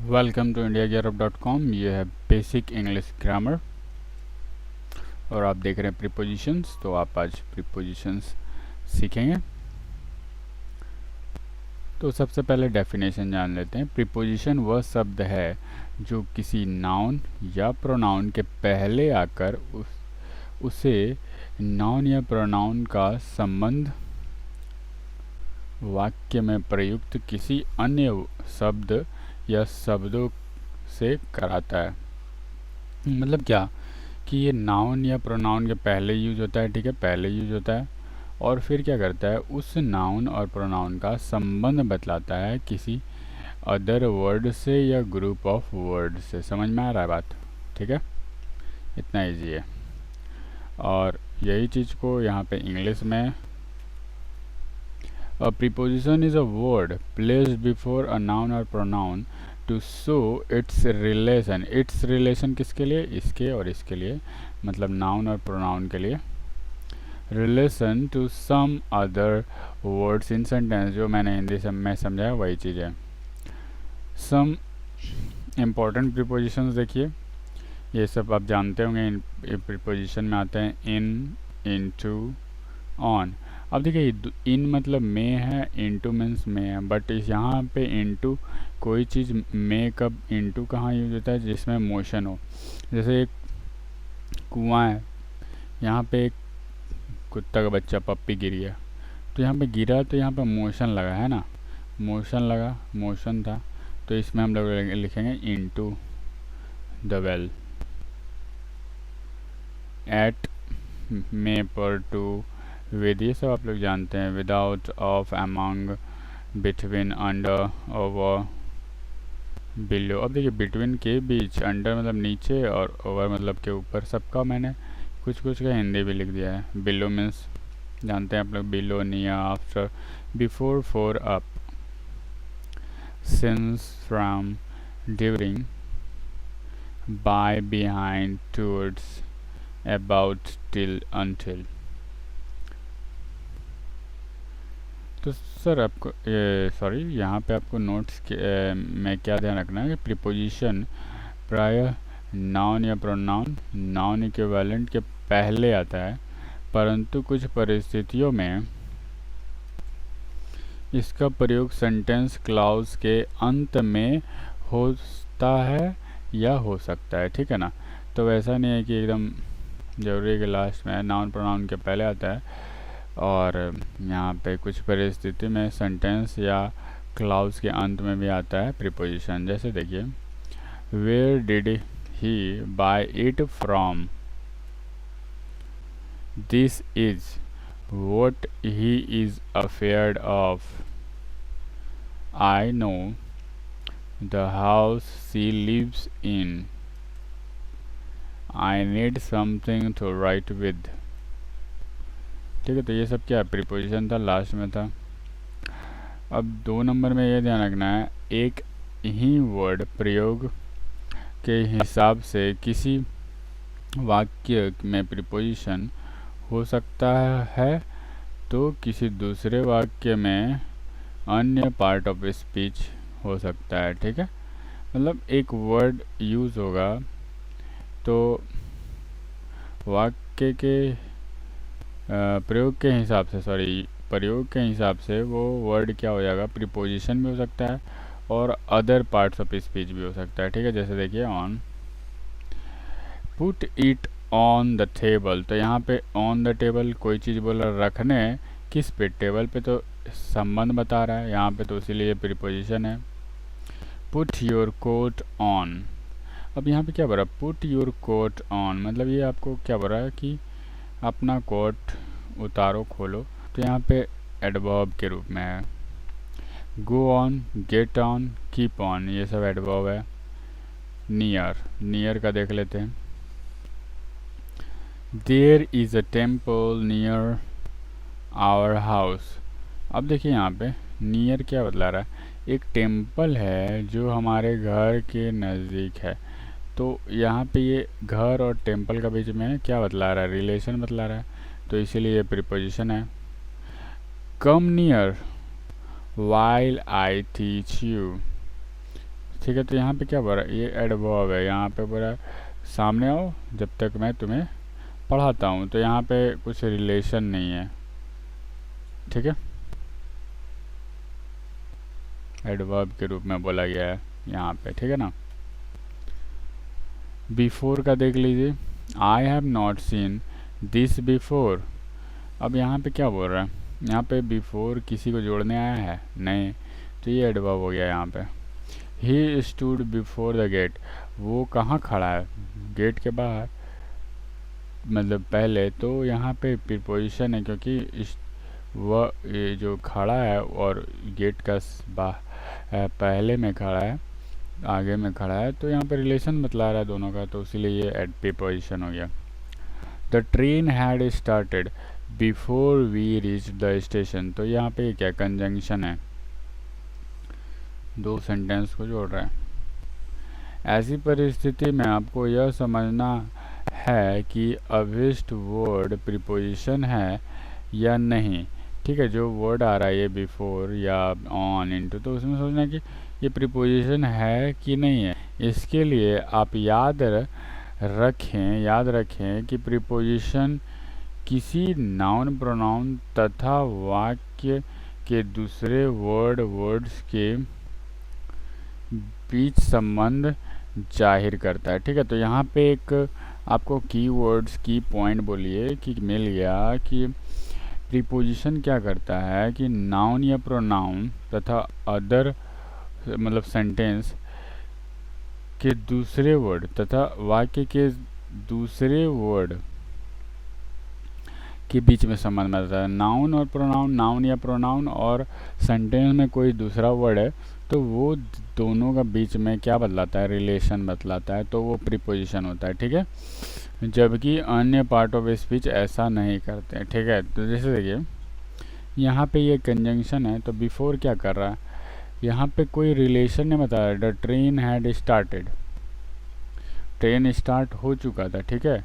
Welcome to indiagearup.com। ये है basic English grammar और आप देख रहे हैं प्रीपोजिशंस। तो आप आज प्रीपोजिशंस सीखेंगे। तो सबसे पहले डेफिनेशन जान लेते हैं। प्रीपोजिशन वह शब्द है जो किसी नाउन या प्रोनाउन के पहले आकर उसे नाउन या प्रोनाउन का संबंध वाक्य में प्रयुक्त किसी अन्य शब्द या शब्दों से कराता है। मतलब क्या कि ये नाउन या प्रोनाउन के पहले यूज होता है, ठीक है, पहले यूज होता है और फिर क्या करता है, उस नाउन और प्रोनाउन का संबंध बतलाता है किसी अदर वर्ड से या ग्रुप ऑफ वर्ड से। समझ में आ रहा है बात? ठीक है, इतना इजी है। और यही चीज़ को यहाँ पे इंग्लिश में A preposition is a word placed before a noun or pronoun to show its relation। its relation किसके लिए? इसके और इसके लिए, मतलब नाउन और प्रोनाउन के लिए। relation to some other words in sentence, जो मैंने हिंदी में समझाया वही चीज़ है। some important prepositions देखिए, ये सब आप जानते होंगे। इन preposition में आते हैं in, into, on। अब देखिए इन मतलब में है, इनटू मीन्स में है, बट इस यहाँ पे इनटू कोई चीज़ में कब इनटू कहाँ यूज होता है? जिसमें मोशन हो। जैसे एक कुआं है, यहाँ पे एक कुत्ता का बच्चा पप्पी गिर गया, तो यहाँ पे गिरा तो यहाँ पे मोशन लगा है ना, मोशन लगा, मोशन था, तो इसमें हम लोग लिखेंगे इनटू द वेल। एट, में, पर, टू, विद, ये सब आप लोग जानते हैं। Without, of, among, between, under, over, below. अब देखिए बिटवीन के बीच, अंडर मतलब नीचे और ओवर मतलब के ऊपर, सबका मैंने कुछ कुछ का हिंदी भी लिख दिया है। बिलो मीन्स जानते हैं आप लोग, below, near, after, before, for, up, since, from, during, by, behind, towards, about, till, until. तो सर आपको सॉरी, यहाँ पे आपको नोट्स में क्या ध्यान रखना है कि प्रीपोजिशन प्रायः नाउन या प्रोनाउन, नाउन इक्विवेलेंट के पहले आता है, परंतु कुछ परिस्थितियों में इसका प्रयोग सेंटेंस क्लॉज के अंत में होता है या हो सकता है, ठीक है ना। तो वैसा नहीं है कि एकदम जरूरी है कि लास्ट में नाउन प्रोनाउन के पहले आता है, और यहाँ पे कुछ परिस्थिति में सेंटेंस या क्लाउज के अंत में भी आता है प्रीपोजिशन। जैसे देखिए, where did he buy it from, this is what he is afraid of, I know the house she lives in, I need something to write with. ठीक है, तो ये सब क्या प्रीपोजिशन था, लास्ट में था। अब 2 नंबर में ये ध्यान रखना है, एक ही वर्ड प्रयोग के हिसाब से किसी वाक्य में प्रीपोजिशन हो सकता है तो किसी दूसरे वाक्य में अन्य पार्ट ऑफ स्पीच हो सकता है, ठीक है। मतलब एक वर्ड यूज़ होगा तो वाक्य के प्रयोग के हिसाब से, प्रयोग के हिसाब से वो वर्ड क्या हो जाएगा, प्रीपोजिशन भी हो सकता है और अदर पार्ट्स ऑफ स्पीच भी हो सकता है, ठीक है। जैसे देखिए on, put it on the table, तो यहाँ पे ऑन द टेबल कोई चीज़ बोला रखने, किस पे? टेबल पे, तो संबंध बता रहा है यहाँ पे, तो इसीलिए प्रीपोजिशन है। पुट योर कोट ऑन, अब यहाँ पे क्या बोल रहा है, पुट योर कोट ऑन, मतलब ये आपको क्या बोल रहा है कि अपना कोट उतारो, खोलो, तो यहाँ पे एडवर्ब के रूप में है। Go on, get on, keep on, ये सब एडवर्ब है। नियर, नियर का देख लेते हैं। There is a temple near our house, अब देखिए यहाँ पे नियर क्या बतला रहा है, एक टेम्पल है जो हमारे घर के नज़दीक है। तो यहाँ पे ये घर और टेम्पल का बीच में क्या बतला रहा है, रिलेशन बतला रहा है, तो इसीलिए ये प्रीपोजिशन है। Come near while I teach you, ठीक है। तो यहाँ पे क्या बोल रहा है, ये एडवर्ब है, यहाँ पे बोल रहा है सामने आओ जब तक मैं तुम्हें पढ़ाता हूँ। तो यहाँ पे कुछ रिलेशन नहीं है, ठीक है, एडवर्ब के रूप में बोला गया है यहाँ पे, ठीक है ना। बिफोर का देख लीजिए, I have not seen this before. अब यहाँ पे क्या बोल रहा है, यहाँ पे बिफोर किसी को जोड़ने आया है नहीं, तो ये एडवर्ब हो गया यहाँ पे। He stood before the gate, वो कहाँ खड़ा है, गेट के बाहर, मतलब पहले। तो यहाँ पे प्रीपोजिशन है, क्योंकि इस वह ये जो खड़ा है और गेट का पहले में खड़ा है, आगे में खड़ा है, तो यहाँ पे रिलेशन बतला रहा है दोनों का, तो इसीलिए ये एड प्रीपोजिशन हो गया। The train had started before we reach the station, तो यहाँ पे क्या कंजंक्शन है, दो सेंटेंस को जोड़ रहा है। ऐसी परिस्थिति में आपको यह समझना है कि अभिष्ट वर्ड प्रीपोजिशन है या नहीं, ठीक है। जो वर्ड आ रहा है ये बिफोर या ऑन, इनटू, तो उसमें सोचना है कि ये प्रीपोजिशन है कि नहीं है। इसके लिए आप याद रखें कि प्रीपोजिशन किसी नाउन प्रोनाउन तथा वाक्य के दूसरे वर्ड्स के बीच संबंध जाहिर करता है, ठीक है। तो यहाँ पे एक आपको कीवर्ड्स की पॉइंट बोलिए कि मिल गया कि प्रीपोजिशन क्या करता है कि नाउन या प्रोनाउन तथा अदर मतलब सेंटेंस के दूसरे वर्ड तथा वाक्य के दूसरे वर्ड के बीच में संबंध बनाता है। नाउन और प्रोनाउन, नाउन या प्रोनाउन और सेंटेंस में कोई दूसरा वर्ड है तो वो दोनों का बीच में क्या बतलाता है, रिलेशन बतलाता है, तो वो प्रीपोजिशन होता है, ठीक है। जबकि अन्य पार्ट ऑफ स्पीच ऐसा नहीं करते हैं, ठीक है। तो जैसे देखिए यहाँ पे ये कंजंक्शन है, तो बिफोर क्या कर रहा है, यहाँ पे कोई रिलेशन नहीं बता रहा। The train had started, train start हो चुका था, ठीक है,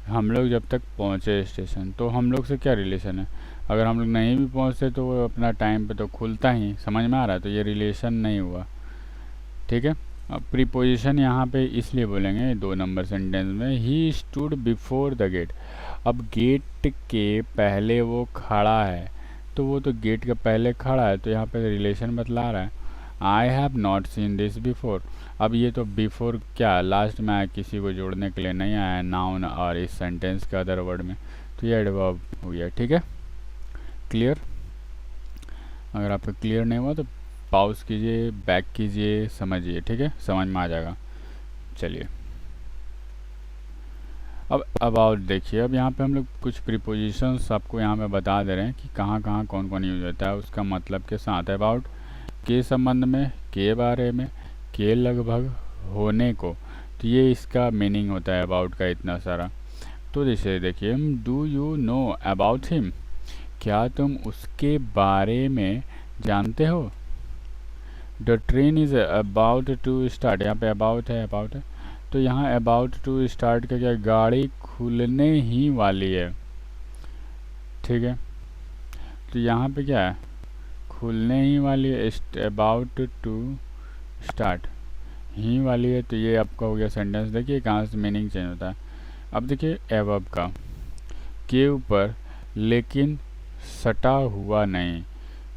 हम लोग जब तक पहुँचे स्टेशन, तो हम लोग से क्या रिलेशन है। अगर हम लोग नहीं भी पहुँचते तो वो अपना टाइम पे तो खुलता ही, समझ में आ रहा है, तो ये रिलेशन नहीं हुआ, ठीक है। अब प्रीपोजिशन यहाँ पे इसलिए बोलेंगे 2 नंबर सेंटेंस में, he stood before the gate. अब गेट के पहले वो खड़ा है, तो वो तो गेट के पहले खड़ा है, तो यहाँ पे रिलेशन बतला रहा है। I have not seen this before, अब ये तो बिफोर क्या लास्ट में आया, किसी को जोड़ने के लिए नहीं आया, नाउन और इस सेंटेंस के अदर वर्ड में, तो ये एडवर्ब हो गया, ठीक है। क्लियर? अगर आपको क्लियर नहीं हुआ तो पॉज कीजिए, बैक कीजिए, समझिए, ठीक है, समझ में आ जाएगा। चलिए अब अबाउट देखिए। अब यहाँ पे हम लोग कुछ प्रीपोजिशंस आपको यहाँ पे बता दे रहे हैं कि कहाँ कहाँ कौन कौन यूज होता है, उसका मतलब के साथ। अबाउट के संबंध में, के बारे में, के लगभग, होने को, तो ये इसका मीनिंग होता है अबाउट का इतना सारा। तो जैसे देखिए, do you know about him, क्या तुम उसके बारे में जानते हो। The train is about to start, यहाँ पे अबाउट है, तो यहाँ अबाउट टू स्टार्ट का क्या, गाड़ी खुलने ही वाली है, ठीक है। तो यहाँ पे क्या है, खुलने ही वाली है, अबाउट टू स्टार्ट ही वाली है, तो ये आपका हो गया सेंटेंस। देखिए कहाँ से मीनिंग चेंज होता है। अब देखिए एवर्ब का, के ऊपर लेकिन सटा हुआ नहीं।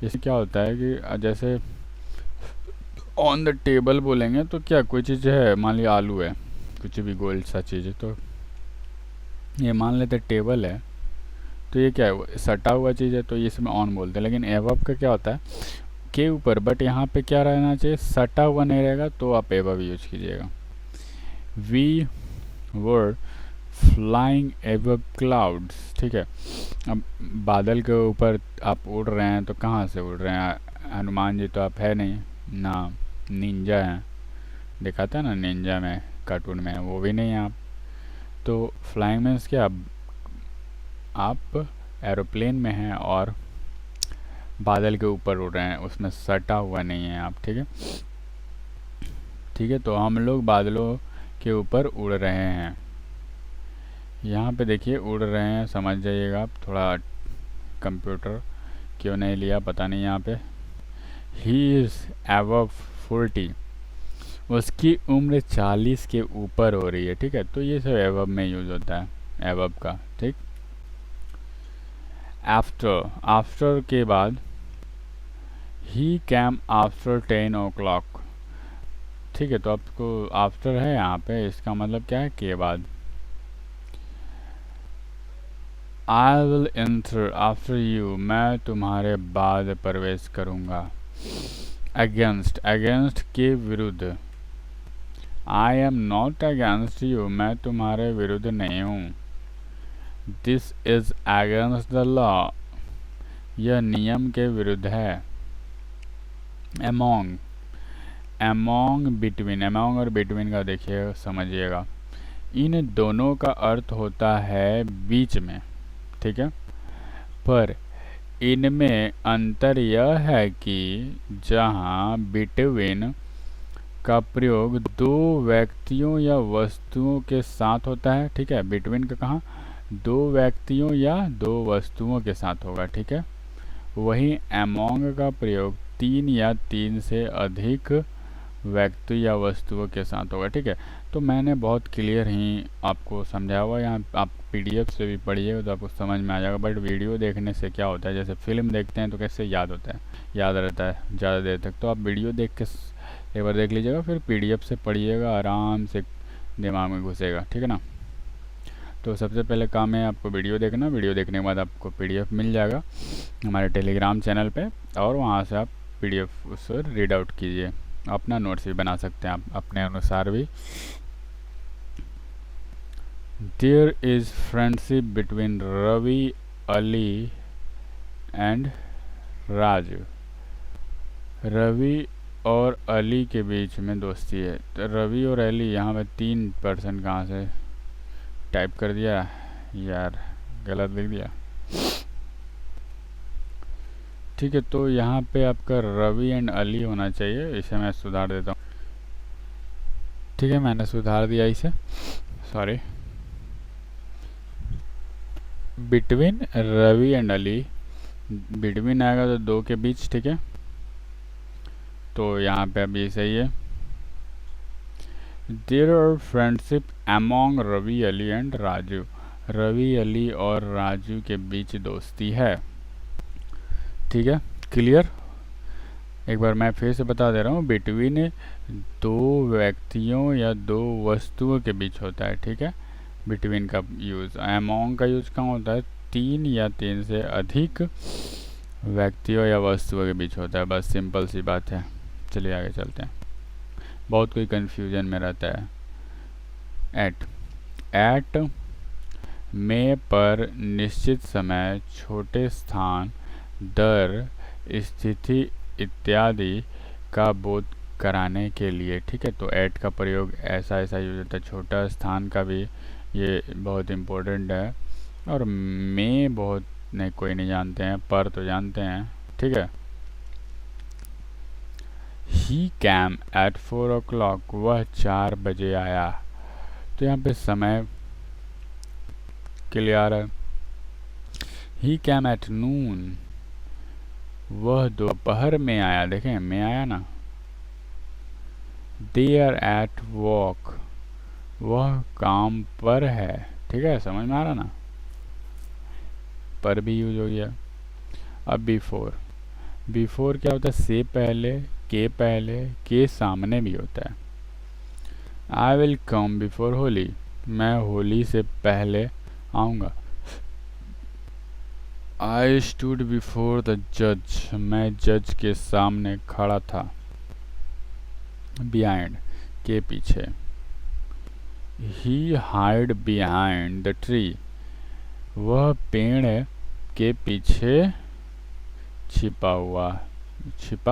इससे क्या होता है कि जैसे ऑन द टेबल बोलेंगे तो क्या कोई चीज़ है, मान लिया आलू है, कुछ भी गोल सा चीज़ है, तो ये मान लेते टेबल है, तो ये क्या है, सटा हुआ चीज़ है, तो ये इसमें ऑन बोलते हैं। लेकिन एवर्ब का क्या होता है, के ऊपर, बट यहाँ पे क्या रहना चाहिए, सटा हुआ नहीं रहेगा, तो आप एवर्ब यूज कीजिएगा। We were flying over clouds, ठीक है। अब बादल के ऊपर आप उड़ रहे हैं, तो कहाँ से उड़ रहे हैं, हनुमान जी तो आप है नहीं ना, निंजा हैं, दिखाता है ना निंजा में, कार्टून में, वो भी नहीं है आप। तो फ्लाइंग मीन्स क्या, आप एरोप्लेन में हैं और बादल के ऊपर उड़ रहे हैं, उसमें सटा हुआ नहीं है आप, ठीक है, ठीक है। तो हम लोग बादलों के ऊपर उड़ रहे हैं, यहाँ पे देखिए उड़ रहे हैं, समझ जाइएगा आप, थोड़ा कंप्यूटर क्यों नहीं लिया पता नहीं यहाँ पे। ही इज़ एबव 40, उसकी उम्र 40 के ऊपर हो रही है, ठीक है। तो ये सब एवब में यूज होता है, एवब का, ठीक। आफ्टर, आफ्टर के बाद ही कैम आफ्टर 10 o'clock, ठीक है। तो आपको आफ्टर है यहाँ पे, इसका मतलब क्या है, के बाद। I will enter after you, मैं तुम्हारे बाद प्रवेश करूँगा। अगेंस्ट, अगेंस्ट के विरुद्ध। I am not against you, मैं तुम्हारे विरुद्ध नहीं हूँ। This is against the law, यह नियम के विरुद्ध है। एमोंग, एमोंग बिटवीन, एमोंग और बिटवीन का देखिए समझिएगा, इन दोनों का अर्थ होता है बीच में, ठीक है। पर इनमें अंतर यह है कि जहाँ बिटवीन का प्रयोग दो व्यक्तियों या वस्तुओं के साथ होता है, ठीक है। बिटवीन का कहाँ, दो व्यक्तियों या दो वस्तुओं के साथ होगा, ठीक है। वहीं एमोंग का प्रयोग 3 या 3 से अधिक व्यक्ति या वस्तुओं के साथ होगा, ठीक है। तो मैंने बहुत क्लियर ही आपको समझाया हुआ, यहाँ आप पीडीएफ से भी पढ़िएगा तो आपको समझ में आ जाएगा। बट वीडियो देखने से क्या होता है, जैसे फिल्म देखते हैं तो कैसे याद होता है, याद रहता है ज़्यादा देर तक। तो आप वीडियो देख के एक बार देख लीजिएगा, फिर पीडीएफ से पढ़िएगा, आराम से दिमाग में घुसेगा, ठीक है ना। तो सबसे पहले काम है आपको वीडियो देखना, वीडियो देखने के बाद आपको पीडीएफ मिल जाएगा हमारे टेलीग्राम चैनल पे, और वहाँ से आप पीडीएफ उससे रीड आउट कीजिए, अपना नोट्स भी बना सकते हैं आप अपने अनुसार भी। There is friendship between Ravi, Ali and Raju. Ravi और अली के बीच में दोस्ती है। तो रवि और अली, यहाँ पे 3 पर्सन कहाँ से टाइप कर दिया यार, गलत लिख दिया, ठीक है। तो यहाँ पे आपका रवि एंड अली होना चाहिए, इसे मैं सुधार देता हूँ, ठीक है। मैंने सुधार दिया इसे, sorry. Between Ravi and Ali, between आएगा तो 2 के बीच, ठीक है। तो यहाँ पे अभी सही है। There are friendship among Ravi, Ali and Raju. Ravi, Ali और राजू के बीच दोस्ती है, ठीक है। क्लियर, एक बार मैं फिर से बता दे रहा हूँ, बिटवीन 2 व्यक्तियों या 2 वस्तुओं के बीच होता है, ठीक है। बिटवीन का यूज़, अमोंग का यूज़ कहाँ होता है, 3 या 3 से अधिक व्यक्तियों या वस्तुओं के बीच होता है, बस सिंपल सी बात है। चलिए आगे चलते हैं, बहुत कोई कंफ्यूजन में रहता है। एट, एट में पर निश्चित समय, छोटे स्थान, दर, स्थिति इत्यादि का बोध कराने के लिए, ठीक है। तो एट का प्रयोग ऐसा ऐसा यूज होता है, छोटा स्थान का भी ये बहुत इम्पोर्टेंट है, और में बहुत नहीं, कोई नहीं जानते हैं, पर तो जानते हैं, ठीक है। ही कैम एट 4 o'clock, वह 4 बजे आया। तो यहाँ पे समय क्लियर है। ही कैम एट नून, वह दोपहर में आया, देखें में आया ना। दे आर एट वॉक, वह काम पर है, ठीक है, समझ में आ रहा ना, पर भी यूज हो गया। अब बिफोर, बिफोर क्या होता है, से पहले, के सामने भी होता है। I will come before Holi, मैं होली से पहले आऊँगा। आई स्टूड बिफोर द जज, मैं जज के सामने खड़ा था। बिहाइंड, के पीछे। ही हाइड बिहाइंड द ट्री, वह पेड़ के पीछे छिपा हुआ, छिप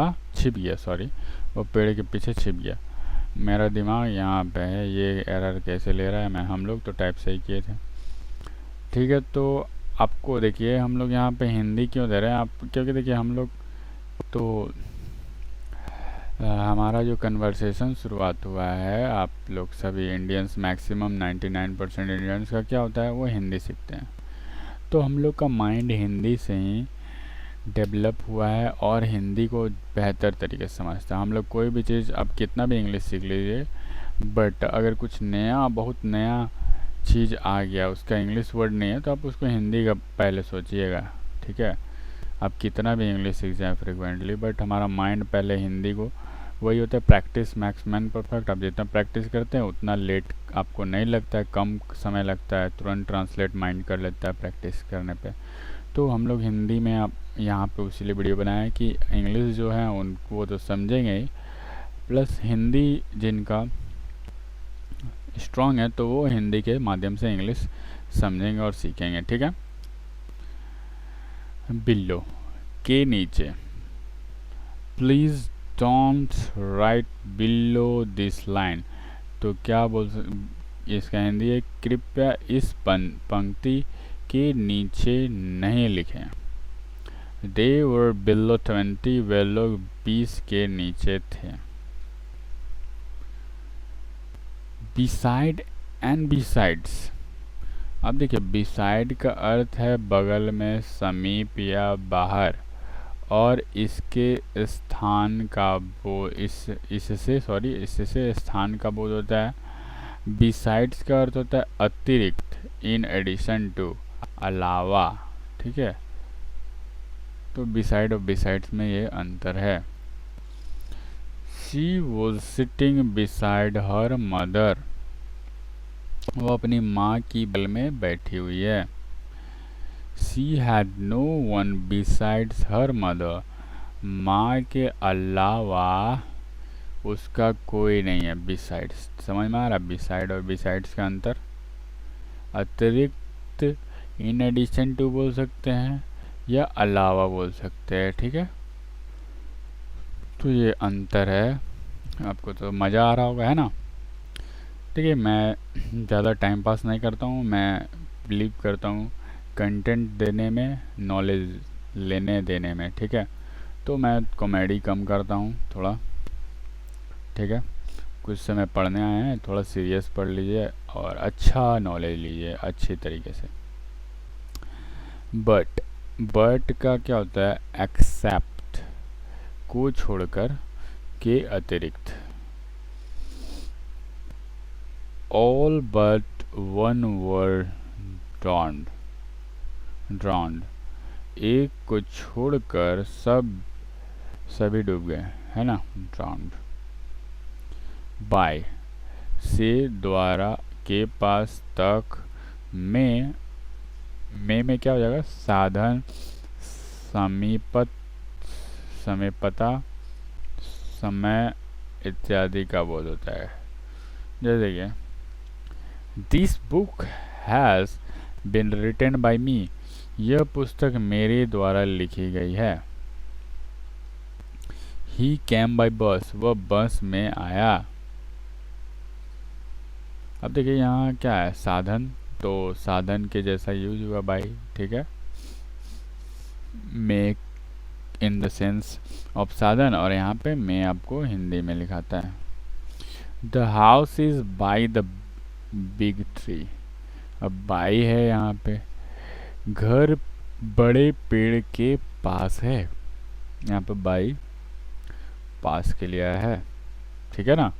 गया, सॉरी, वो पेड़ के पीछे छिप गया। मेरा दिमाग यहाँ पे है, ये एरर कैसे ले रहा है, मैं हम लोग तो टाइप सही किए थे, ठीक है। तो आपको देखिए हम लोग यहाँ पे हिंदी क्यों दे रहे हैं आप, क्योंकि देखिए हम लोग तो हमारा जो कन्वर्सेशन शुरुआत हुआ है, आप लोग सभी इंडियंस, मैक्सिमम 99% इंडियंस का क्या होता है, वो हिंदी सीखते हैं। तो हम लोग का माइंड हिंदी से ही डेवलप हुआ है और हिंदी को बेहतर तरीके से समझता है। हम लोग कोई भी चीज़, आप कितना भी इंग्लिश सीख लीजिए, बट अगर कुछ नया, बहुत नया चीज़ आ गया, उसका इंग्लिश वर्ड नहीं है, तो आप उसको हिंदी का पहले सोचिएगा, ठीक है। आप कितना भी इंग्लिश सीख जाए फ्रिक्वेंटली, बट हमारा माइंड पहले हिंदी को, वही होता है प्रैक्टिस मैक्स मैन परफेक्ट। आप जितना प्रैक्टिस करते हैं उतना लेट आपको नहीं लगता है, कम समय लगता है, तुरंत ट्रांसलेट माइंड कर लेता है प्रैक्टिस करने पे। तो हम लोग हिंदी में आप यहाँ पे उसीलिए वीडियो बनाया कि इंग्लिश जो है उनको तो समझेंगे ही, प्लस हिंदी जिनका स्ट्रॉन्ग है तो वो हिंदी के माध्यम से इंग्लिश समझेंगे और सीखेंगे, ठीक है। बिलो के नीचे, please don't write below this line, तो क्या इसका हिंदी है, कृपया इस पंक्ति के नीचे नहीं लिखें। दे वर बिलो 20, वे लोग 20 के नीचे थे। बिसाइड एंड बिसाइड्स, अब देखिए बिसाइड का अर्थ है बगल में, समीप या बाहर, और इसके स्थान का इससे स्थान का बोध होता है। बिसाइड्स का अर्थ होता है अतिरिक्त, इन एडिशन टू, अलावा, ठीक है। तो बिसाइड और बिसाइड्स में ये अंतर है। She was sitting beside her mother, वो अपनी माँ की बगल में बैठी हुई है। She had no one besides her mother, माँ के अलावा उसका कोई नहीं है। बिसाइड्स समझ में आ रहा है, बिसाइड और बिसाइड्स का अंतर। अतिरिक्त, इन एडिशन टू बोल सकते हैं या अलावा बोल सकते हैं, ठीक है। तो ये अंतर है, आपको तो मज़ा आ रहा होगा, है ना। ठीक है, मैं ज़्यादा टाइम पास नहीं करता हूँ, मैं बिलीव करता हूँ कंटेंट देने में, नॉलेज लेने देने में, ठीक है। तो मैं कॉमेडी कम करता हूँ थोड़ा, ठीक है। कुछ समय पढ़ने आए हैं, थोड़ा सीरियस पढ़ लीजिए और अच्छा नॉलेज लीजिए अच्छी तरीके से। बट का क्या होता है, एक्सेप्ट, को छोड़कर, के अतिरिक्त। ऑल बट वन वर ड्रॉन्ड, एक को छोड़कर सभी डूब गए, है ना, ड्रॉन्ड। बाय, से, द्वारा, के पास, तक, में क्या हो जाएगा, साधन, समीपता, समय इत्यादि का बोध होता है। जैसे कि this book has been written by me, यह पुस्तक मेरे द्वारा लिखी गई है। ही कैम बाय बस, वह बस में आया। अब देखिए यहाँ क्या है, साधन, तो साधन के जैसा यूज हुआ बाई, ठीक है। Make in the sense of साधन, और यहाँ पे मैं आपको हिंदी में लिखाता है। The house is by the big tree, अब बाई है यहाँ पे, घर बड़े पेड़ के पास है, यहाँ पे बाई पास के लिए आया है, ठीक है ना।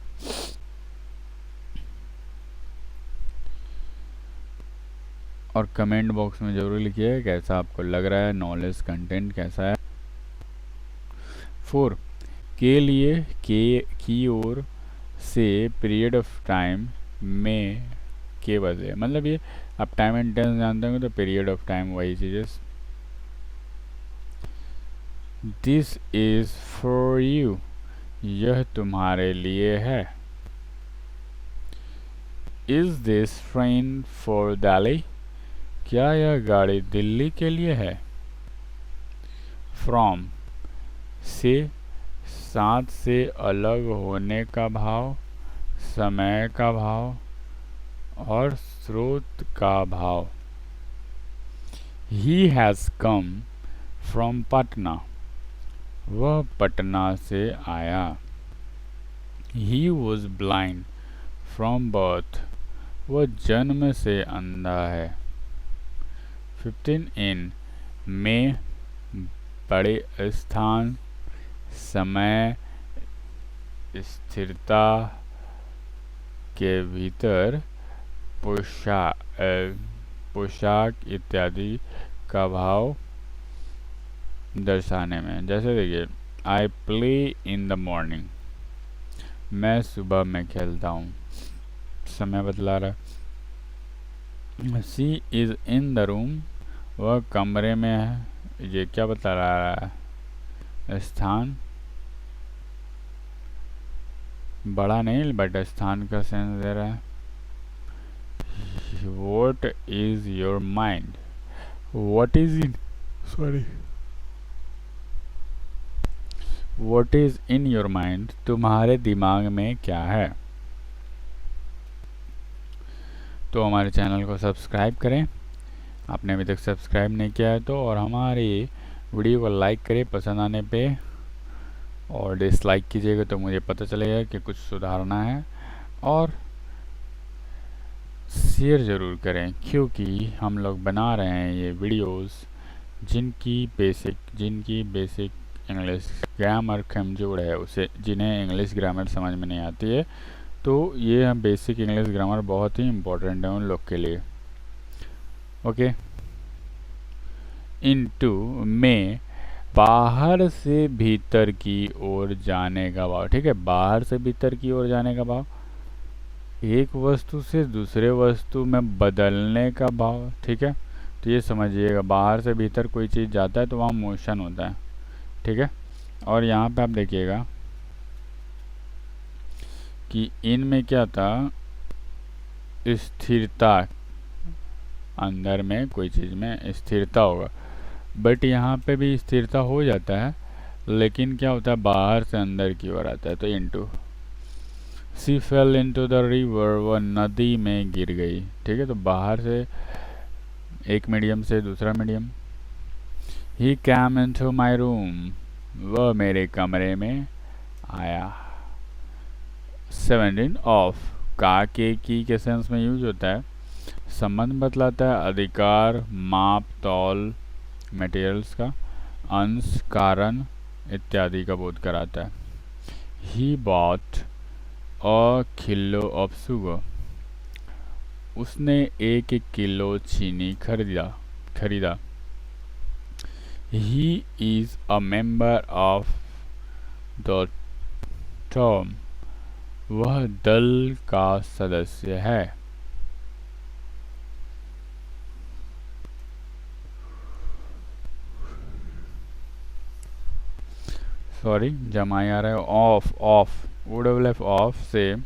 और कमेंट बॉक्स में ज़रूर लिखिए कैसा आपको लग रहा है, नॉलेज कंटेंट कैसा है। 4, के लिए, की ओर से, पीरियड ऑफ टाइम में, के वजह, मतलब ये आप टाइम एंड टेंस जानते होंगे तो पीरियड ऑफ टाइम वही चीज़ें। दिस इज फॉर यू, यह तुम्हारे लिए है। Is this train for Delhi, क्या यह गाड़ी दिल्ली के लिए है। फ्रॉम, से, साथ से अलग होने का भाव, समय का भाव और स्रोत का भाव। He has come from Patna, वह पटना से आया। He was blind from birth, वह जन्म से अंधा है। 15, इन, में, बड़े स्थान, समय, स्थिरता के भीतर पोशाक इत्यादि का भाव दर्शाने में। जैसे देखिए, I play in the morning, मैं सुबह में खेलता हूँ, समय बतला रहा है। She is in the room, वह कमरे में है, ये क्या बता रहा है? स्थान, बड़ा नहीं बट स्थान का सेंस दे रहा है। What is your mind? What is in your mind? तुम्हारे दिमाग में क्या है? तो हमारे चैनल को सब्सक्राइब करें, आपने अभी तक सब्सक्राइब नहीं किया है तो, और हमारी वीडियो को लाइक करें पसंद आने पे, और डिसलाइक कीजिएगा तो मुझे पता चलेगा कि कुछ सुधारना है। और शेयर ज़रूर करें, क्योंकि हम लोग बना रहे हैं ये वीडियोस जिनकी बेसिक इंग्लिश ग्रामर कमज़ोर है, उसे जिन्हें इंग्लिश ग्रामर समझ में नहीं आती है, तो ये हम बेसिक इंग्लिश ग्रामर बहुत ही इम्पोर्टेंट है उन लोग के लिए। ओके। इनटू में बाहर से भीतर की ओर जाने का भाव। ठीक है, बाहर से भीतर की ओर जाने का भाव, एक वस्तु से दूसरे वस्तु में बदलने का भाव। ठीक है, तो ये समझिएगा, बाहर से भीतर कोई चीज़ जाता है तो वहाँ मोशन होता है। ठीक है, और यहाँ पे आप देखिएगा कि इनमें क्या था, स्थिरता, अंदर में कोई चीज़ में स्थिरता होगा, बट यहाँ पे भी स्थिरता हो जाता है, लेकिन क्या होता है, बाहर से अंदर की ओर आता है। तो into, she fell into the river, वह नदी में गिर गई। ठीक है, तो बाहर से एक मीडियम से दूसरा medium. He cam into my room, वह मेरे कमरे में आया। 17 ऑफ, का के सेंस में यूज होता है, संबंध बतलाता है, अधिकार, माप, तौल, मटेरियल्स का, अंश, कारण इत्यादि का बोध कराता है। He bought a kilo of sugar, उसने 1 किलो चीनी खरीदा। He is a member of the Tom, वह दल का सदस्य है। सॉरी, जमाई आ रहा है। ऑफ से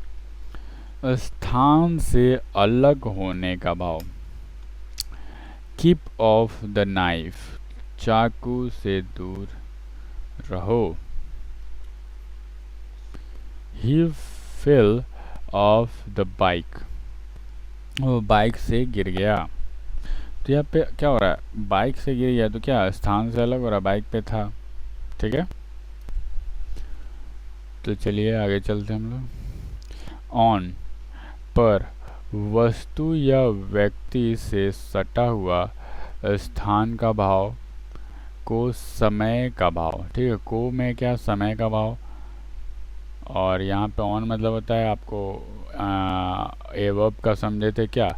स्थान से अलग होने का भाव। कीप ऑफ द नाइफ, चाकू से दूर रहो। ही फेल ऑफ द बाइक, वो बाइक से गिर गया। तो यहाँ पे क्या हो रहा है, बाइक से गिर गया तो क्या स्थान से अलग हो रहा है, बाइक पे था। ठीक है, तो चलिए आगे चलते हैं हम लोग। ऑन, पर, वस्तु या व्यक्ति से सटा हुआ स्थान का भाव, को समय का भाव। ठीक है, को में क्या, समय का भाव, और यहाँ पे ऑन मतलब होता है, आपको ए वर्ब का समझे थे क्या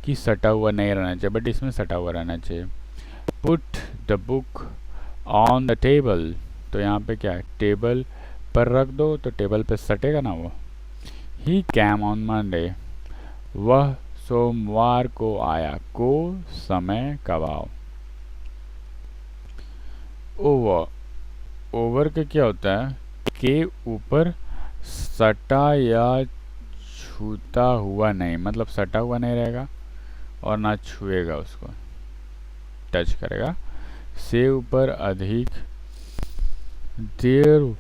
कि सटा हुआ नहीं रहना चाहिए, बट इसमें सटा हुआ रहना चाहिए। Put the book on the table, तो यहाँ पे क्या है, टेबल पर रख दो तो टेबल पे सटेगा ना वो। ही कैम ऑन मंडे, वह सोमवार को आया, को समय का भाव। ओवर के क्या होता है, के ऊपर सटा या छूता हुआ नहीं, मतलब सटा हुआ नहीं रहेगा और ना छुएगा, उसको टच करेगा। से ऊपर अधिक, there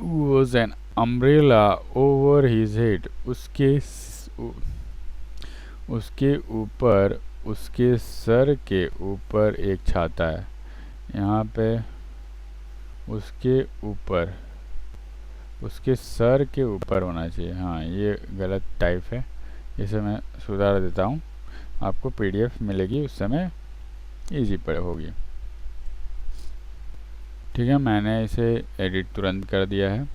was an umbrella over his head, उसके ऊपर, उसके सर के ऊपर एक छाता है। यहाँ पे उसके ऊपर, उसके सर के ऊपर होना चाहिए। हाँ, ये गलत टाइप है, इसे मैं सुधार देता हूँ, आपको पीडीएफ मिलेगी, उस समय इजी पर होगी। ठीक है, मैंने इसे एडिट तुरंत कर दिया है।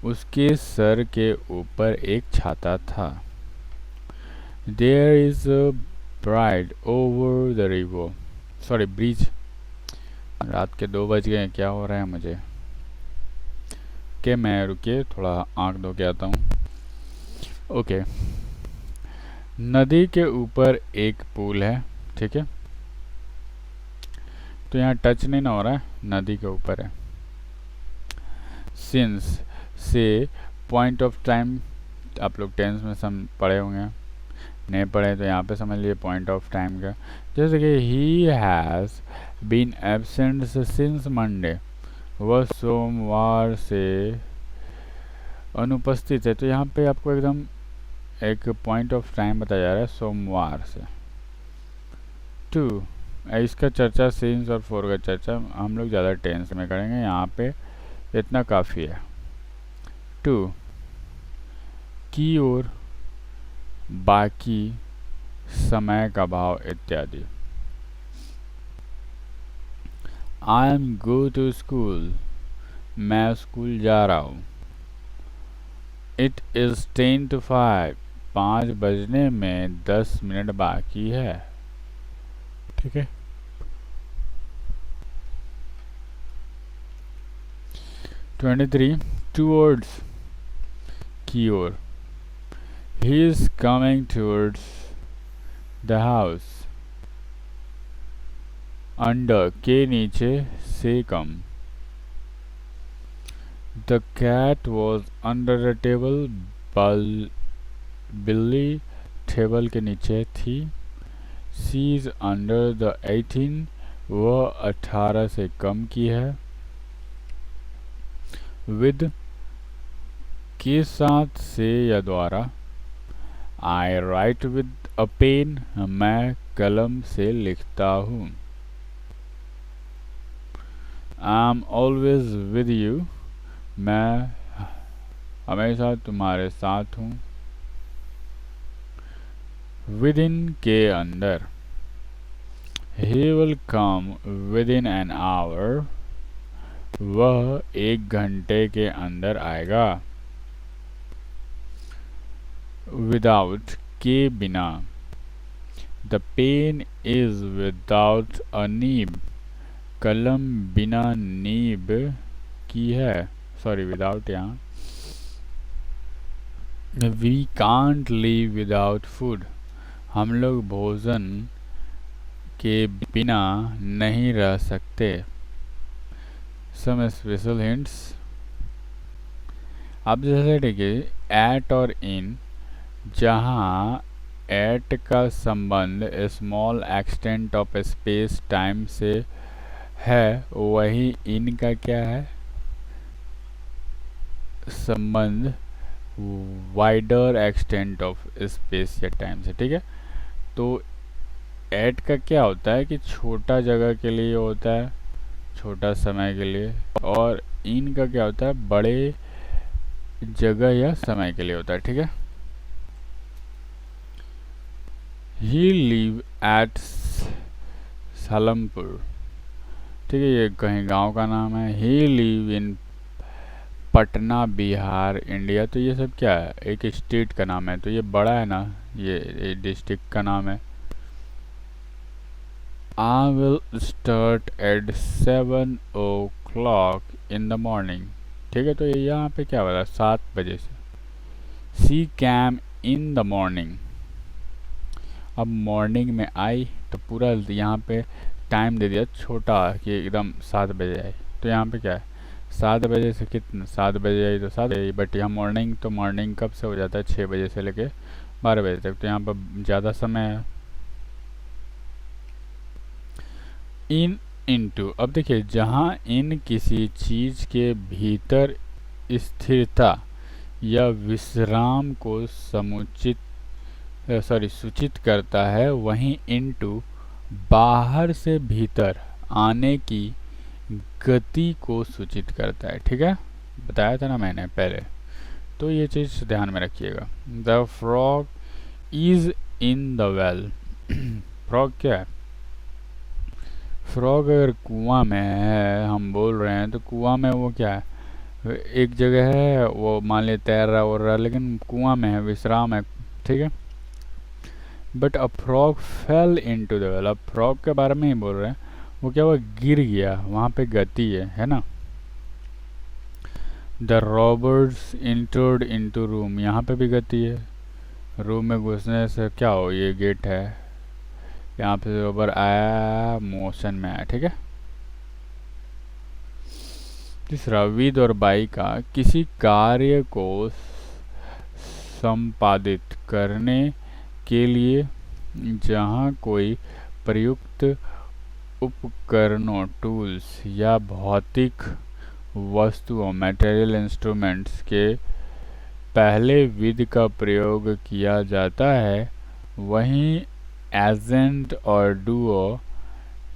उसके सर के ऊपर एक छाता था। There is a bride over the river, sorry bridge. रात के 2 बज गए हैं, क्या हो रहा है मुझे? मैं रुकिए थोड़ा आंख धो के आता हूँ। ओके, नदी के ऊपर एक पुल है, ठीक है। तो यहाँ टच नहीं ना हो रहा है, नदी के ऊपर है। सिंस से पॉइंट ऑफ टाइम, आप लोग टेंस में पढ़े होंगे, नहीं पढ़े तो यहाँ पे समझ लिए पॉइंट ऑफ टाइम का। जैसे कि he has been absent since Monday, वह सोमवार से अनुपस्थित है। तो यहाँ पे आपको एकदम एक पॉइंट ऑफ टाइम बताया जा रहा है, सोमवार से। 2, इसका चर्चा सिंस और फॉर का चर्चा हम लोग ज़्यादा टेंस में करेंगे, यहाँ पे इतना काफ़ी है। 2 की ओर, बाकी, समय का भाव इत्यादि। I am go to school, मैं स्कूल जा रहा हूँ। इट इज़ 10 to 5, 5 बजने में 10 मिनट बाकी है, ठीक है। टूवर्ड्स, की ओर। He is coming towards the house, under के नीचे, से कम। The cat was under the table, बिल्ली टेबल के नीचे थी। शी इज अंडर द 18, वह 18 से कम की है। विद, के साथ, से या द्वारा। I write with a pen, मैं कलम से लिखता हूँ। I am always with you, मैं हमेशा तुम्हारे साथ हूँ। विद इन, के अंदर। He will come within an hour, वह 1 घंटे के अंदर आएगा। विदाउट, के बिना। The pen is without a nib, कलम बिना नीब की है, सॉरी विदाउट यहाँ। We can't live without food, हम लोग भोजन के बिना नहीं रह सकते। सम स्पेशल हिंट्स, अब जैसे देखिए एट और इन, जहाँ एट का संबंध small extent of space time से है, वही इन का क्या है, संबंध वाइडर एक्सटेंट ऑफ स्पेस या टाइम से, ठीक है। तो एट का क्या होता है कि छोटा जगह के लिए होता है, छोटा समय के लिए, और इन का क्या होता है, बड़े जगह या समय के लिए होता है, ठीक है। ही लिव एट सालमपुर, ठीक है, ये कहीं गांव का नाम है। He live in Patna Bihar India, तो ये सब क्या है, एक स्टेट का नाम है, तो ये बड़ा है ना, ये डिस्ट्रिक्ट का नाम है। I will start at 7 o'clock in the morning, ठीक है। तो ये यहाँ पे क्या होगा, 7 बजे से। She came in the morning, अब मॉर्निंग में आई तो पूरा यहाँ पे टाइम दे दिया छोटा कि एकदम 7 बजे आई। तो यहाँ पे क्या है, 7 बजे से कितना, 7 बजे आई तो 7 बजे, बट यहाँ मॉर्निंग, तो मॉर्निंग कब से हो जाता है, 6 बजे से लेके 12 बजे तक, तो यहाँ पर ज़्यादा समय है। इन, इनटू, अब देखिए जहाँ इन किसी चीज़ के भीतर स्थिरता या विश्राम को सूचित करता है, वहीं इनटू बाहर से भीतर आने की गति को सूचित करता है, ठीक है, बताया था ना मैंने पहले। तो ये चीज़ ध्यान में रखिएगा। The frog is in the well, frog क्या है, फ्रॉग अगर कुआं में है, हम बोल रहे हैं, तो कुआं में वो क्या है, एक जगह है, वो मान ले तैर रहा हो रहा, लेकिन कुआं में है, विश्राम है, ठीक है। But a frog fail into the well, अब फ्रॉग के बारे में ही बोल रहे हैं, वो क्या हुआ, गिर गया, वहाँ पे गति है ना। The robbers entered into room, यहाँ पे भी गति है, रूम में घुसने से क्या हो, ये गेट है, यहाँ पे रॉबर आया, मोशन में आया, ठीक है। तीसरा, विद और बाई का किसी कार्य को संपादित करने के लिए जहाँ कोई प्रयुक्त उपकरणों, टूल्स या भौतिक वस्तुओं, मटेरियल इंस्ट्रूमेंट्स के पहले विद का प्रयोग किया जाता है, वहीं एजेंट और डुओ,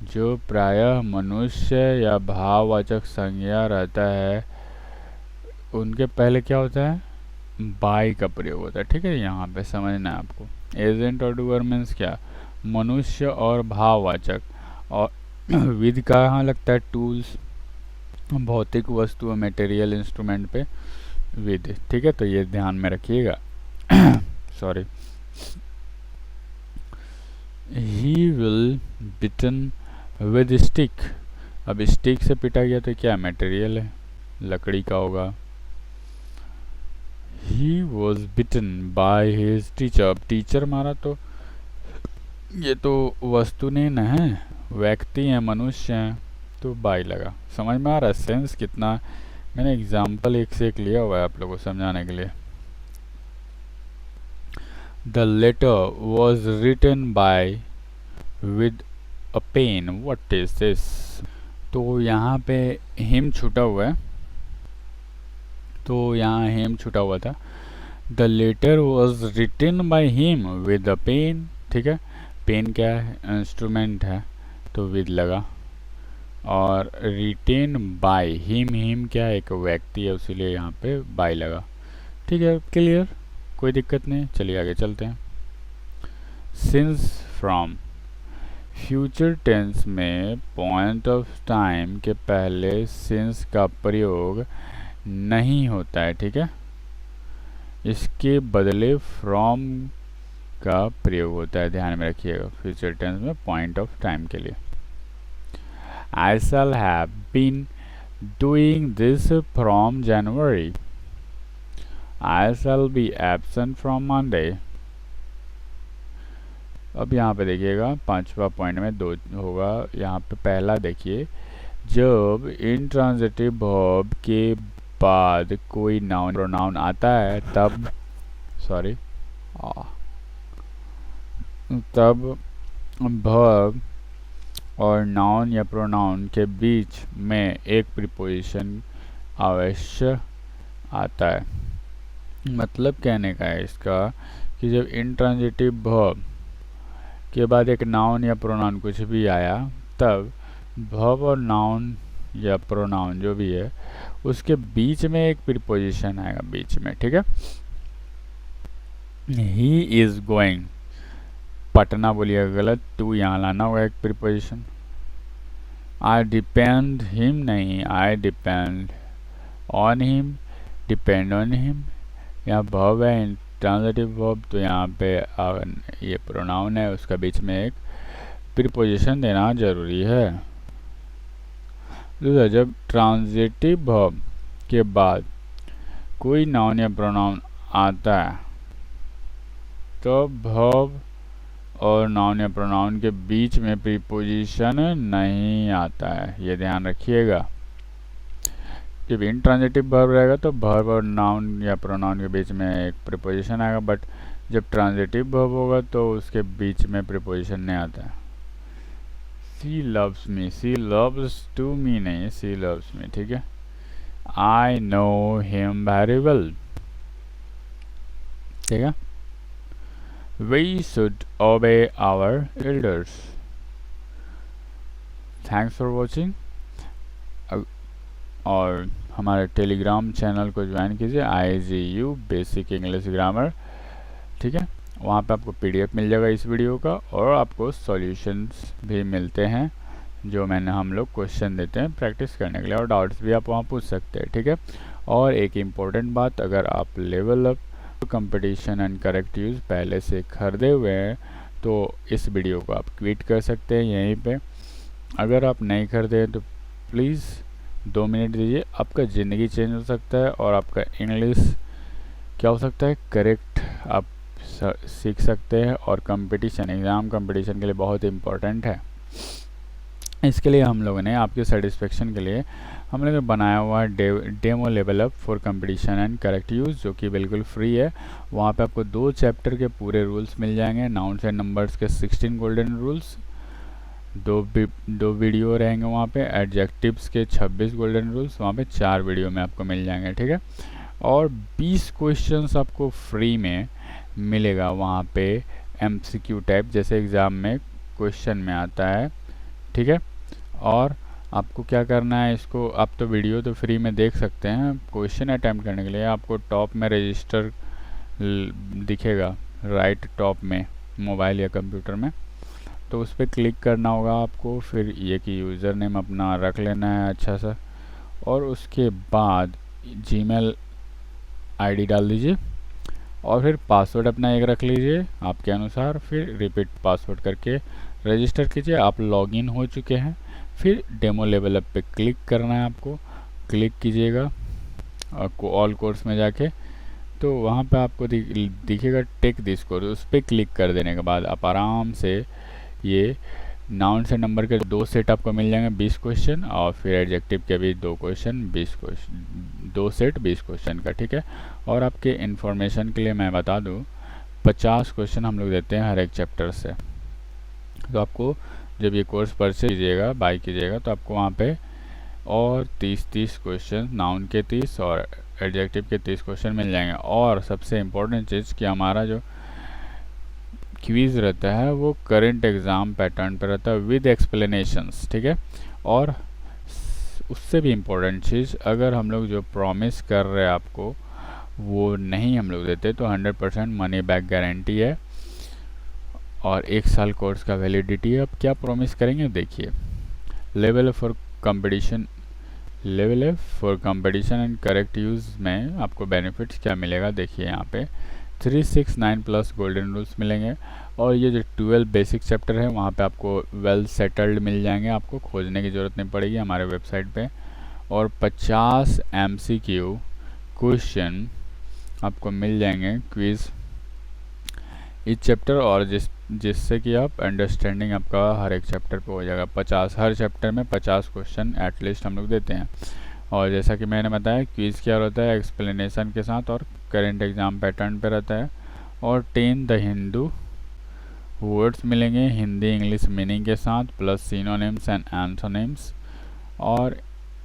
जो प्रायः मनुष्य या भाववाचक संज्ञा रहता है, उनके पहले क्या होता है, बाई का प्रयोग होता है, ठीक है। यहाँ पे समझना है आपको, एजेंट और डूअर मीन्स क्या, मनुष्य और भाववाचक, और विद कहाँ लगता है, टूल्स, भौतिक वस्तु, मटेरियल इंस्ट्रूमेंट पे विद, ठीक है। तो ये ध्यान में रखिएगा। Sorry. He will bitten with stick, अब स्टिक से पिटा गया तो क्या मटेरियल है, लकड़ी का होगा। He was bitten by his teacher, अब टीचर मारा तो ये तो वस्तु नहीं न है, व्यक्ति है, मनुष्य है, तो बाई लगा। समझ में आ रहा है सेंस कितना, मैंने एग्जाम्पल एक से एक लिया हुआ है आप लोगों को समझाने के लिए। The letter was written by with a pen, what is this, तो यहाँ पे हिम छूटा हुआ है, तो यहाँ हेम छुटा हुआ था। The letter was written by him with a pen, ठीक है। पेन क्या है, इंस्ट्रूमेंट है, तो विद लगा। और रिटेन बाय हिम, हिम क्या है, एक व्यक्ति है, उसीलिए यहाँ पे बाय लगा, ठीक है। क्लियर, कोई दिक्कत नहीं, चलिए आगे चलते हैं। सिंस फ्रॉम, फ्यूचर टेंस में पॉइंट ऑफ टाइम के पहले सिंस का प्रयोग नहीं होता है, ठीक है। इसके बदले फ्रॉम का प्रयोग होता है, ध्यान में रखिएगा, फ्यूचर टेंस में पॉइंट ऑफ टाइम के लिए। I shall have been doing this from January, I shall be absent from Monday. अब यहाँ पे देखिएगा, पांचवा पॉइंट में दो होगा, यहाँ पे पहला देखिए, जब इंट्रांजिटिव वर्ब के बाद कोई नाउन प्रोनाउन आता है तब, सॉरी, तब वर्ब और नाउन या प्रोनाउन के बीच में एक प्रीपोजिशन अवश्य आता है। मतलब कहने का है इसका कि जब इंट्रांजिटिव वर्ब के बाद एक नाउन या प्रोनाउन कुछ भी आया, तब वर्ब और नाउन या प्रोनाउन जो भी है उसके बीच में एक प्रीपोजिशन आएगा बीच में, ठीक है। ही इज गोइंग, पटना बोलिएगा गलत, टू यहाँ लाना होगा एक प्रीपोजिशन। आई डिपेंड हिम नहीं, I depend on him, depend on him, यहाँ वर्ब है ट्रांजिटिव वर्ब, तो यहाँ पे ये प्रोनाउन है, उसका बीच में एक प्रीपोजिशन देना जरूरी है। दूसरा, जब ट्रांजिटिव वर्ब के बाद कोई नाउन या प्रोनाउन आता है तो वर्ब और नाउन या प्रोनाउन के बीच में प्रीपोजिशन नहीं आता है, ये ध्यान रखिएगा। जब इंट्रांजिटिव वर्ब रहेगा तो वर्ब और नाउन या प्रोनाउन के बीच में एक प्रीपोजिशन आएगा, बट जब ट्रांजिटिव वर्ब होगा तो उसके बीच में प्रीपोजिशन नहीं आता है। She loves me, she loves to me नहीं, सी लव्स मी, ठीक है। I know him very well, ठीक है। We should obey our elders. Thanks for watching, और हमारे टेलीग्राम चैनल को ज्वाइन कीजिए, IGU बेसिक इंग्लिश ग्रामर, ठीक है। वहाँ पे आपको PDF मिल जाएगा इस वीडियो का, और आपको सॉल्यूशंस भी मिलते हैं जो मैंने हम लोग क्वेश्चन देते हैं प्रैक्टिस करने के लिए, और डाउट्स भी आप वहाँ पूछ सकते हैं, ठीक है। और एक इम्पोर्टेंट बात, अगर आप level up competition and correct use पहले से खरीदे हुए हैं तो इस वीडियो को आप क्विट कर सकते हैं यहीं पे। अगर आप नहीं खरीदे हैं तो प्लीज़ 2 मिनट दीजिए, आपका ज़िंदगी चेंज हो सकता है और आपका इंग्लिश क्या हो सकता है करेक्ट आप सीख सकते हैं, और कंपटीशन एग्ज़ाम कंपटीशन के लिए बहुत इम्पोर्टेंट है। इसके लिए हम लोगों ने आपके सेटिस्फेक्शन के लिए हम लोगों ने बनाया हुआ है demo level up for competition and correct use, जो कि बिल्कुल फ्री है। वहाँ पे आपको 2 चैप्टर के पूरे रूल्स मिल जाएंगे, नाउन्स एंड नंबर्स के 16 गोल्डन रूल्स, दो वीडियो रहेंगे वहाँ पे, एडजेक्टिव्स के 26 गोल्डन रूल्स वहाँ पे 4 वीडियो में आपको मिल जाएंगे, ठीक है। और 20 क्वेश्चंस आपको फ्री में मिलेगा वहाँ पे, एमसीक्यू टाइप, जैसे एग्ज़ाम में क्वेश्चन में आता है, ठीक है। और आपको क्या करना है, इसको आप तो वीडियो तो फ्री में देख सकते हैं, क्वेश्चन अटैम्प्ट करने के लिए आपको टॉप में रजिस्टर दिखेगा, राइट टॉप में, मोबाइल या कंप्यूटर में, तो उस पर क्लिक करना होगा आपको। फिर ये कि यूज़र नेम अपना रख लेना है अच्छा सा, और उसके बाद जीमेल आईडी डाल दीजिए, और फिर पासवर्ड अपना एक रख लीजिए आपके अनुसार, फिर रिपीट पासवर्ड करके रजिस्टर कीजिए। आप लॉगिन हो चुके हैं। फिर डेमो लेवल अप पे क्लिक करना है आपको, क्लिक कीजिएगा ऑल कोर्स में जाके, तो वहाँ पे आपको दिखेगा टेक दिस कोर्स, उस पर क्लिक कर देने के बाद आप आराम से ये नाउन से नंबर के 2 सेट आपको मिल जाएंगे 20 क्वेश्चन, और फिर एडजेक्टिव के भी 2 क्वेश्चन 20 क्वेश्चन, 2 सेट 20 क्वेश्चन का, ठीक है। और आपके इन्फॉर्मेशन के लिए मैं बता दूं 50 क्वेश्चन हम लोग देते हैं हर एक चैप्टर से। तो आपको जब ये कोर्स परचेज कीजिएगा, बाई कीजिएगा, तो आपको वहाँ पे और 30 क्वेश्चन, नाउन के 30 और एडजेक्टिव के 30 क्वेश्चन मिल जाएंगे। और सबसे इम्पोर्टेंट चीज़ कि हमारा जो क्विज़ रहता है वो करंट एग्ज़ाम पैटर्न पर रहता है विद एक्सप्लेनेशंस, ठीक है। और उससे भी इम्पोर्टेंट चीज़, अगर हम लोग जो प्रॉमिस कर रहे हैं आपको वो नहीं हम लोग देते तो 100% मनी बैक गारंटी है, और 1 साल कोर्स का वैलिडिटी है। अब क्या प्रॉमिस करेंगे देखिए, level for competition and correct use में आपको बेनिफिट्स क्या मिलेगा देखिए, यहाँ पे 369 प्लस गोल्डन रूल्स मिलेंगे, और ये जो 12 बेसिक चैप्टर है वहाँ पे आपको वेल सेटल्ड मिल जाएंगे, आपको खोजने की ज़रूरत नहीं पड़ेगी हमारे वेबसाइट पे। और 50 MCQ क्वेश्चन आपको मिल जाएंगे क्विज़ इस चैप्टर, और जिससे कि आप अंडरस्टैंडिंग आपका हर एक चैप्टर पे हो जाएगा। 50 हर चैप्टर में 50 क्वेश्चन एटलीस्ट हम लोग देते हैं। और जैसा कि मैंने बताया क्विज़ क्या होता है, एक्सप्लेनेशन के साथ और करंट एग्ज़ाम पैटर्न पे रहता है। और 10 द हिंदू वर्ड्स मिलेंगे हिंदी इंग्लिश मीनिंग के साथ, प्लस सिनोनिम्स एंड एंथोनिम्स। और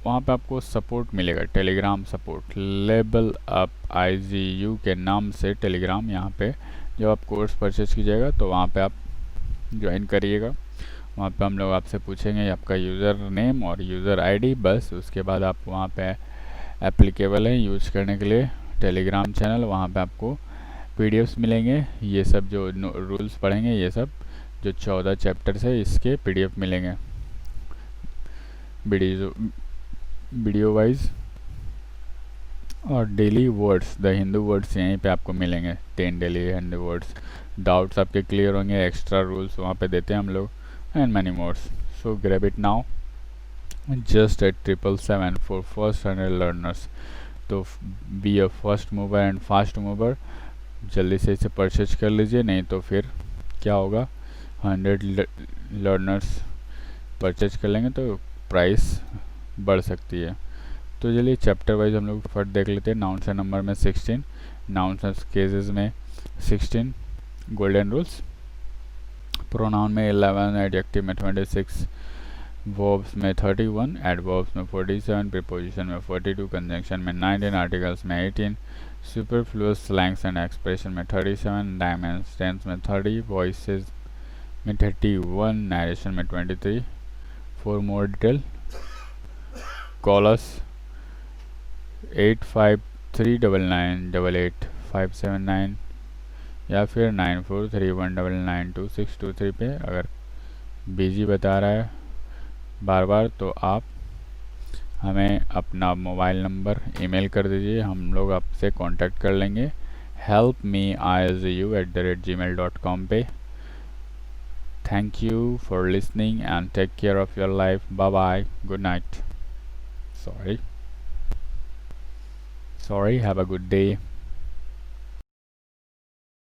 वहाँ पे आपको सपोर्ट मिलेगा, Telegram support, level up IGU के नाम से टेलीग्राम, यहाँ पे जब आप कोर्स परचेज कीजिएगा तो वहाँ पे आप ज्वाइन करिएगा। वहाँ पे हम लोग आपसे पूछेंगे आपका यूज़र नेम और यूज़र ID, बस उसके बाद आप वहाँ पे एप्लीकेबल है यूज करने के लिए टेलीग्राम चैनल। वहाँ पे आपको PDFs मिलेंगे, ये सब जो रूल्स पढ़ेंगे, ये सब जो 14 चैप्टर्स है इसके PDF मिलेंगे वीडियो वाइज। और daily words, the Hindu words यहीं पे आपको मिलेंगे, 10 डेली हिंदू वर्ड्स। डाउट्स आपके क्लियर होंगे, एक्स्ट्रा रूल्स वहाँ पे देते हैं हम लोग, and many mores. So grab it now just at 777 for first 100 learners. तो be a first mover and fast mover, जल्दी से इसे परचेज कर लीजिए, नहीं तो फिर क्या होगा, 100 लर्नर्स परचेज कर लेंगे तो प्राइस बढ़ सकती है। तो चलिए चैप्टर वाइज हम लोग फट देख लेते हैं। नाउन्स एंड नंबर में 16, नाउन्स एंड केसेस में 16 गोल्डन रूल्स, प्रोनाउन में 11, एडजेक्टिव में 26, वर्ब्स में 31, एडवर्ब्स में 47, प्रीपोजिशन में 42, कंजंक्शन में 19, आर्टिकल्स में 18, सुपरफ्लुअस स्लैंग्स एंड एक्सप्रेशन में 37, डायमेंस टेंस में 30, वॉइसेस में 31, नरेशन में 23। फॉर मोर डिटेल कॉल अस 8539988579 या फिर 9431992623 पे। अगर बिजी बता रहा है बार बार, तो आप हमें अपना मोबाइल नंबर ईमेल कर दीजिए, हम लोग आपसे कांटेक्ट कर लेंगे helpmeizu@gmail.com पे। Thank you for listening and take care of your life. Bye bye, good night. Sorry, have a good day.